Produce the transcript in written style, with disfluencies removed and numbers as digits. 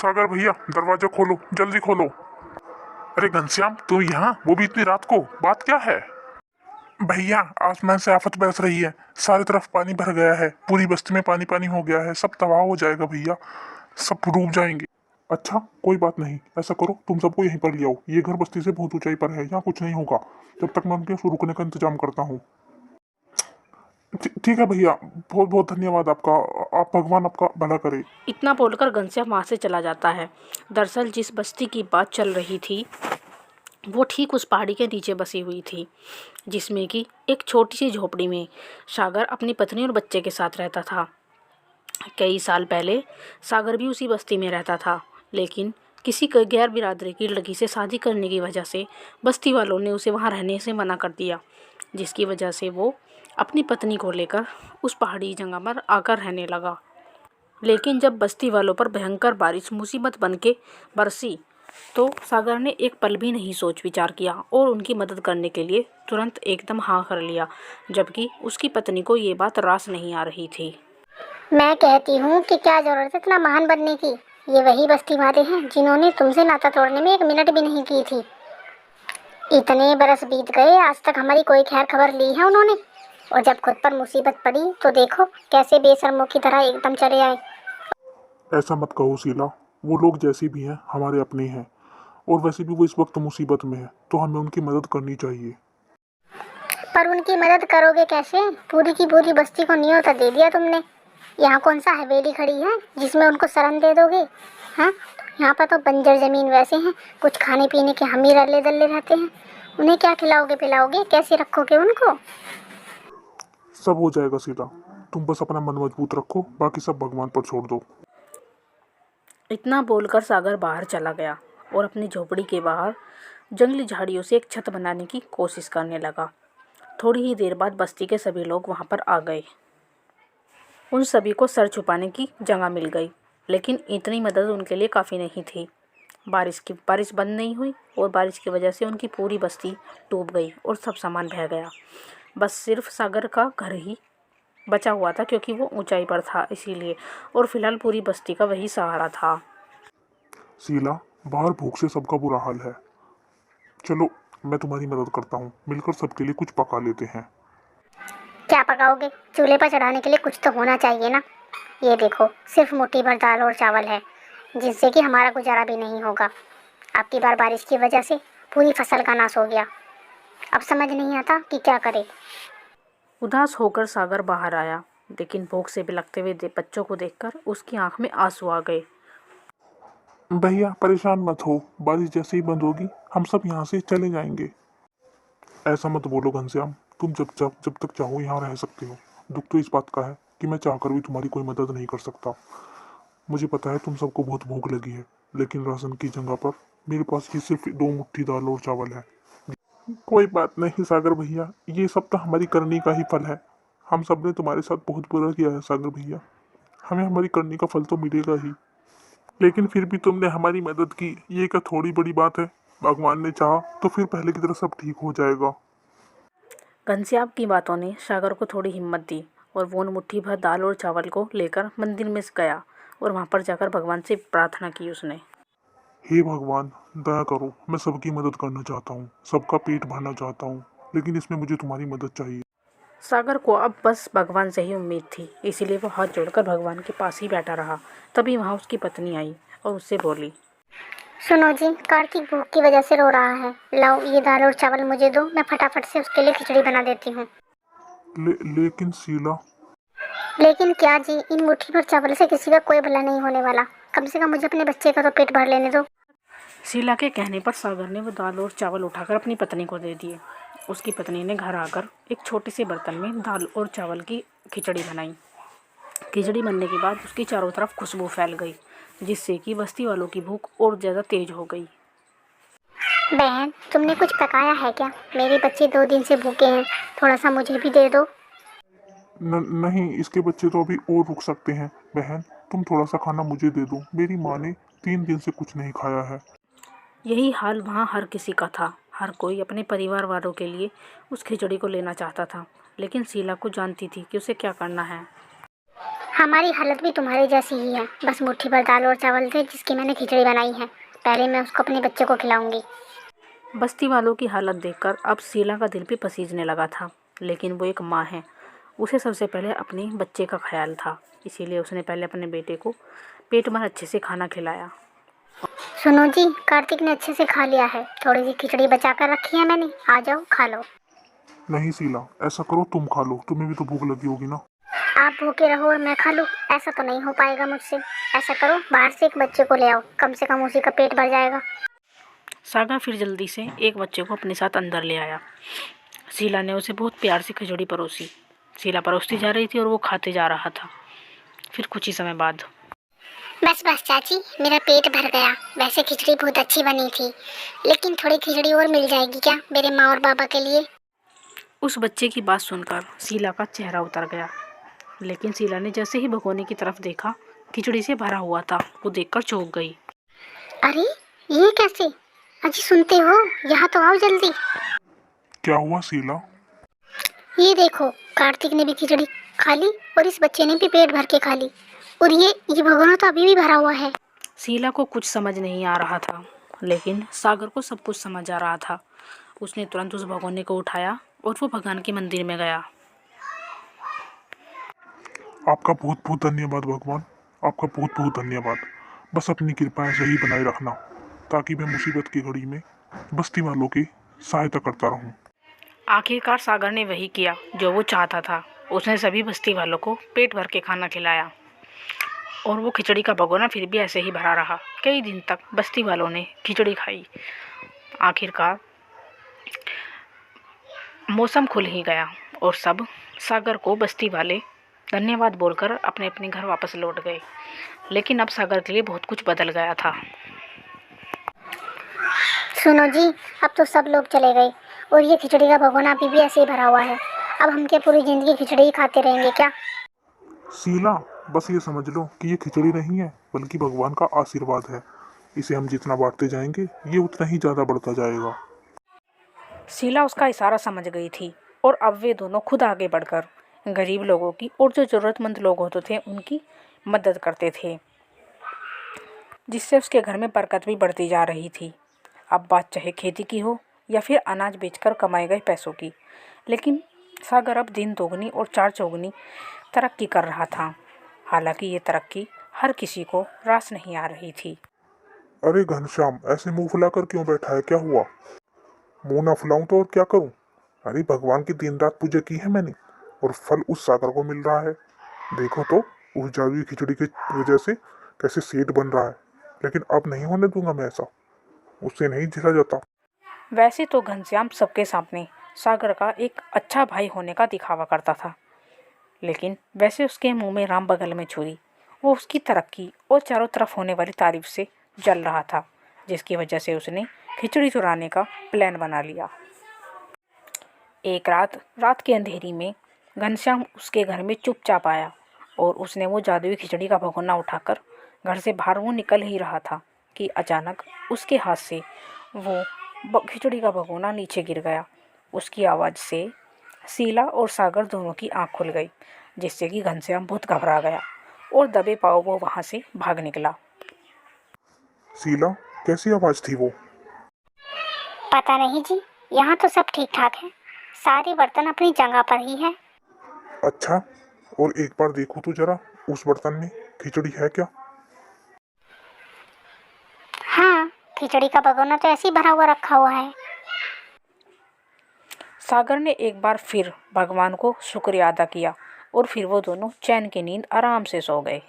सागर भैया, दरवाजा खोलो, जल्दी खोलो। अरे घनश्याम, तू यहाँ, वो भी इतनी रात को, बात क्या है? भैया, आसमान से आफत बरस रही है। सारी तरफ पानी भर गया है, पूरी बस्ती में पानी पानी हो गया है। सब तबाह हो जाएगा भैया, सब डूब जाएंगे। अच्छा, कोई बात नहीं, ऐसा करो, तुम सबको यहीं पर ले आओ। ये घर बस्ती से बहुत ऊंचाई पर है, यहाँ कुछ नहीं होगा जब तक मैं उनके रुकने का इंतजाम करता हूँ। ठीक है भैया, बहुत बहुत धन्यवाद आपका। आप भगवान आपका भला करे। इतना बोलकर घनश्याम वहाँ से चला जाता है। दरअसल जिस बस्ती की बात चल रही थी वो ठीक उस पहाड़ी के नीचे बसी हुई थी, जिसमें कि एक छोटी सी झोपड़ी में सागर अपनी पत्नी और बच्चे के साथ रहता था। कई साल पहले सागर भी उसी बस्ती में रहता था, लेकिन किसी गैर बिरादरी की लड़की से शादी करने की वजह से बस्ती वालों ने उसे वहाँ रहने से मना कर दिया, जिसकी वजह से वो अपनी पत्नी को लेकर उस पहाड़ी जगह पर आकर रहने लगा। लेकिन जब बस्ती वालों पर भयंकर बारिश मुसीबत बन के बरसी तो सागर ने एक पल भी नहीं सोच विचार किया और उनकी मदद करने के लिए तुरंत एकदम हाँ कर लिया, जबकि उसकी पत्नी को ये बात रास नहीं आ रही थी। मैं कहती हूँ कि क्या जरूरत है इतना महान बनने की। ये वही बस्ती वाले हैं जिन्होंने तुमसे नाता तोड़ने में 1 मिनट भी नहीं की थी। इतने बरस बीत गए, आज तक हमारी कोई खैर खबर ली है उन्होंने? और जब खुद पर मुसीबत पड़ी तो देखो कैसे बेशर्मों की तरह एकदम चले आए। ऐसा मत कहो शीला, वो लोग जैसे भी हैं हमारे अपने हैं, और वैसे भी वो इस वक्त मुसीबत में है, तो हमें उनकी मदद करनी चाहिए। पर उनकी मदद करोगे कैसे? पूरी की पूरी बस्ती को न्योता दे दिया तुमने। यहाँ कौन सा हवेली खड़ी है जिसमें उनको शरण दे दोगे? हाँ, यहाँ पर तो बंजर जमीन वैसे हैं, कुछ खाने पीने के हम ही रले दल्ले रहते हैं। उन्हें क्या खिलाओगे पिलाओगे, कैसे रखोगे उनको? सब हो जाएगा शीला, तुम बस अपना मन मजबूत रखो, बाकी सब भगवान पर छोड़ दो। इतना बोलकर सागर बाहर चला गया और अपनी झोपड़ी के बाहर जंगली झाड़ियों से एक छत बनाने की कोशिश करने लगा। थोड़ी ही देर बाद बस्ती के सभी लोग वहाँ पर आ गए। उन सभी को सर छुपाने की जगह मिल गई, लेकिन इतनी मदद उनके लिए काफ़ी नहीं थी। बारिश बंद नहीं हुई और बारिश की वजह से उनकी पूरी बस्ती डूब गई और सब सामान बह गया। बस सिर्फ सागर का घर ही बचा हुआ था, क्योंकि वो ऊंचाई पर था इसीलिए, और फिलहाल पूरी बस्ती का वही सहारा था। शीला, बाहर भूख से सबका बुरा हाल है। चलो, मैं तुम्हारी मदद करता हूँ, मिलकर सबके लिए कुछ पका लेते हैं। क्या पकाओगे? चूल्हे पर चढ़ाने के लिए कुछ तो होना चाहिए ना। ये देखो, सिर्फ मुट्ठी भर दाल और चावल है, जिससे कि हमारा गुजारा भी नहीं होगा। अब की बार बारिश की वजह से पूरी फसल का नाश हो गया। अब समझ नहीं आता कि क्या करे। उदास होकर सागर बाहर आया, लेकिन भूख से बिलखते हुए बच्चों को देखकर उसकी आंख में आंसू आ गए। भैया परेशान मत हो, बारिश जैसे ही बंद होगी हम सब यहाँ से चले जाएंगे। ऐसा मत बोलो घनश्याम, तुम जब तक चाहो यहाँ रह सकते हो। दुख तो इस बात का है कि मैं चाहकर भी तुम्हारी कोई मदद नहीं कर सकता। मुझे पता है तुम सबको बहुत भूख लगी है, लेकिन राशन की जगह पर मेरे पास ये सिर्फ 2 मुट्ठी दाल और चावल है। कोई बात नहीं सागर भैया, ये सब तो हमारी करनी का ही फल है। हम सब ने तुम्हारे साथ बहुत बुरा किया है सागर भैया, हमें हमारी करनी का फल तो मिलेगा ही। लेकिन फिर भी तुमने हमारी मदद की, ये क्या थोड़ी बड़ी बात है? भगवान ने चाहा तो फिर पहले की तरह सब ठीक हो जाएगा। घनश्याम की बातों ने सागर को थोड़ी हिम्मत दी और वो उन मुट्ठी भर दाल और चावल को लेकर मंदिर में गया और वहाँ पर जाकर भगवान से प्रार्थना की उसने। हे भगवान, दया करो, मैं सबकी मदद करना चाहता हूँ, सबका पेट भरना चाहता हूँ, लेकिन इसमें मुझे तुम्हारी मदद चाहिए। सागर को अब बस भगवान से ही उम्मीद थी, इसीलिए वो हाथ जोड़कर भगवान के पास ही बैठा रहा। तभी वहाँ उसकी पत्नी आई और उससे बोली, सुनो जी, कार्तिक भूख की वजह से रो रहा है। लाओ ये दाल और चावल मुझे दो, मैं फटाफट से उसके लिए खिचड़ी बना देती हूँ। लेकिन शीला। लेकिन क्या जी, इन मुट्ठी भर चावल से किसी का कोई भला नहीं होने वाला। कम से कम मुझे अपने बच्चे का तो पेट भर लेने दो। शीला के कहने पर सागर ने वो दाल और चावल उठाकर अपनी पत्नी को दे दिए। उसकी पत्नी ने घर आकर एक छोटे से बर्तन में दाल और चावल की खिचड़ी बनाई। खिचड़ी बनने के बाद उसकी चारों तरफ खुशबू फैल गई, जिससे कि बस्ती वालों की भूख और ज़्यादा तेज हो गई। बहन, तुमने कुछ पकाया है क्या? मेरे बच्चे 2 दिन से भूखे हैं, थोड़ा सा मुझे भी दे दो। नहीं, इसके बच्चे तो अभी और रुक सकते हैं। बहन, तुम थोड़ा सा खाना मुझे दे दो, मेरी माँ ने 3 दिन से कुछ नहीं खाया है। यही हाल वहाँ हर किसी का था। हर कोई अपने परिवार वालों के लिए उस खिचड़ी को लेना चाहता था, लेकिन शीला को जानती थी कि उसे क्या करना है। हमारी हालत भी तुम्हारी जैसी ही है, बस मुट्ठी भर दाल और चावल थे जिसकी मैंने खिचड़ी बनाई है। पहले मैं उसको अपने बच्चे को खिलाऊंगी। बस्ती वालों की हालत देखकर अब शीला का दिल भी पसीजने लगा था, लेकिन वो एक माँ है, उसे सबसे पहले अपने बच्चे का ख्याल था। इसीलिए उसने पहले अपने बेटे को पेट भर अच्छे से खाना खिलाया। सुनो जी, कार्तिक ने अच्छे से खा लिया है, थोड़ी सी खिचड़ी बचा कर रखी है मैंने, आ जाओ खा लो। नहीं शीला, ऐसा करो तुम खा लो, तुम्हें भी तो भूख लगी होगी ना। आप भूखे रहो और मैं खा लूँ, ऐसा तो नहीं हो पाएगा मुझसे। ऐसा करो, बाहर से एक बच्चे को ले आओ, कम से कम उसी का पेट भर जाएगा। सागर फिर जल्दी से एक बच्चे को अपने साथ अंदर ले आया। शीला ने उसे बहुत प्यार से खिचड़ी परोसी। शीला परोसती जा रही थी और वो खाते जा रहा था। फिर कुछ ही समय बाद बस बस चाची, मेरा पेट भर गया। वैसे खिचड़ी बहुत अच्छी बनी थी, लेकिन थोड़ी खिचड़ी और मिल जाएगी क्या मेरे माँ और पापा के लिए? उस बच्चे की बात सुनकर शीला का चेहरा उतर गया। लेकिन शीला ने जैसे ही भगोने की तरफ देखा, खिचड़ी से भरा हुआ था। वो देखकर चौंक गई। अरे ये कैसे? अजी सुनते हो, यहाँ तो आओ जल्दी। क्या हुआ शीला? ये देखो, कार्तिक ने भी खिचड़ी खा ली और इस बच्चे ने भी पेट भर के खा ली, और ये भगोना तो अभी भी भरा हुआ है। शीला को कुछ समझ नहीं आ रहा था, लेकिन सागर को सब कुछ समझ आ रहा था। उसने तुरंत उस भगोने को उठाया और वो भगवान के मंदिर में गया। आपका बहुत बहुत धन्यवाद भगवान, आपका बहुत बहुत धन्यवाद। बस अपनी कृपा ऐसे ही बनाए रखना, ताकि मैं मुसीबत की घड़ी में बस्ती वालों की सहायता करता रहूं। आखिरकार सागर ने वही किया जो वो चाहता था। उसने सभी बस्ती वालों को पेट भर के खाना खिलाया और वो खिचड़ी का भगोना फिर भी ऐसे ही भरा रहा। कई दिन तक बस्ती वालों ने खिचड़ी खाई। आखिरकार मौसम खुल ही गया और सब सागर को बस्ती वाले धन्यवाद बोलकर अपने अपने घर वापस लौट गए। लेकिन अब सागर के लिए बहुत कुछ बदल गया था। सुनो जी, अब तो सब लोग चले गए और ये खिचड़ी का भगोना अभी भी ऐसे ही भरा हुआ है। अब हम क्या पूरी जिंदगी खिचड़ी ही खाते रहेंगे क्या? शीला, बस ये समझ लो कि ये खिचड़ी नहीं है, बल्कि भगवान का आशीर्वाद है। इसे हम जितना बांटते जाएंगे, ये उतना ही ज्यादा बढ़ता जाएगा। शीला उसका इशारा समझ गई थी और अब वे दोनों खुद आगे बढ़कर गरीब लोगों की और जो ज़रूरतमंद लोग होते थे उनकी मदद करते थे, जिससे उसके घर में बरकत भी बढ़ती जा रही थी। अब बात चाहे खेती की हो या फिर अनाज बेचकर कमाए गए पैसों की, लेकिन सागर अब दिन दोगुनी और चार चौगुनी तरक्की कर रहा था। हालांकि ये तरक्की हर किसी को रास नहीं आ रही थी। अरे घनश्याम, ऐसे मुंह फुलाकर क्यों बैठा है, क्या हुआ? मुंह ना फुलाऊं तो और क्या करूं? अरे भगवान की दिन रात पूजा की है मैंने, और फल उस सागर को मिल रहा है। देखो तो, उस जादुई खिचड़ी की वजह से कैसे सेठ बन रहा है। लेकिन अब नहीं होने दूंगा मैं ऐसा, उससे नहीं झेला जाता। वैसे तो घनश्याम सबके सामने सागर का एक अच्छा भाई होने का दिखावा करता था, लेकिन वैसे उसके मुंह में राम बगल में छुरी। वो उसकी तरक्की और चारों तरफ होने वाली तारीफ से जल रहा था, जिसकी वजह से उसने खिचड़ी चुराने का प्लान बना लिया। एक रात के अंधेरी में घनश्याम उसके घर में चुपचाप आया और उसने वो जादुई खिचड़ी का भगोना उठाकर घर से बाहर वो निकल ही रहा था कि अचानक उसके हाथ से वो खिचड़ी का भगोना नीचे गिर गया। उसकी आवाज़ से शीला और सागर दोनों की आंख खुल गई, जिससे कि घनश्याम बहुत घबरा गया और दबे पाँव वो वहाँ से भाग निकला। शीला, कैसी आवाज थी वो? पता नहीं जी, यहाँ तो सब ठीक ठाक है, सारे बर्तन अपनी जगह पर ही है। अच्छा, और एक बार देखो तो जरा, उस बर्तन में खिचड़ी है क्या? हाँ, खिचड़ी का भगोना तो ऐसे ही भरा हुआ रखा हुआ है। सागर ने एक बार फिर भगवान को शुक्रिया अदा किया और फिर वो दोनों चैन की नींद आराम से सो गए।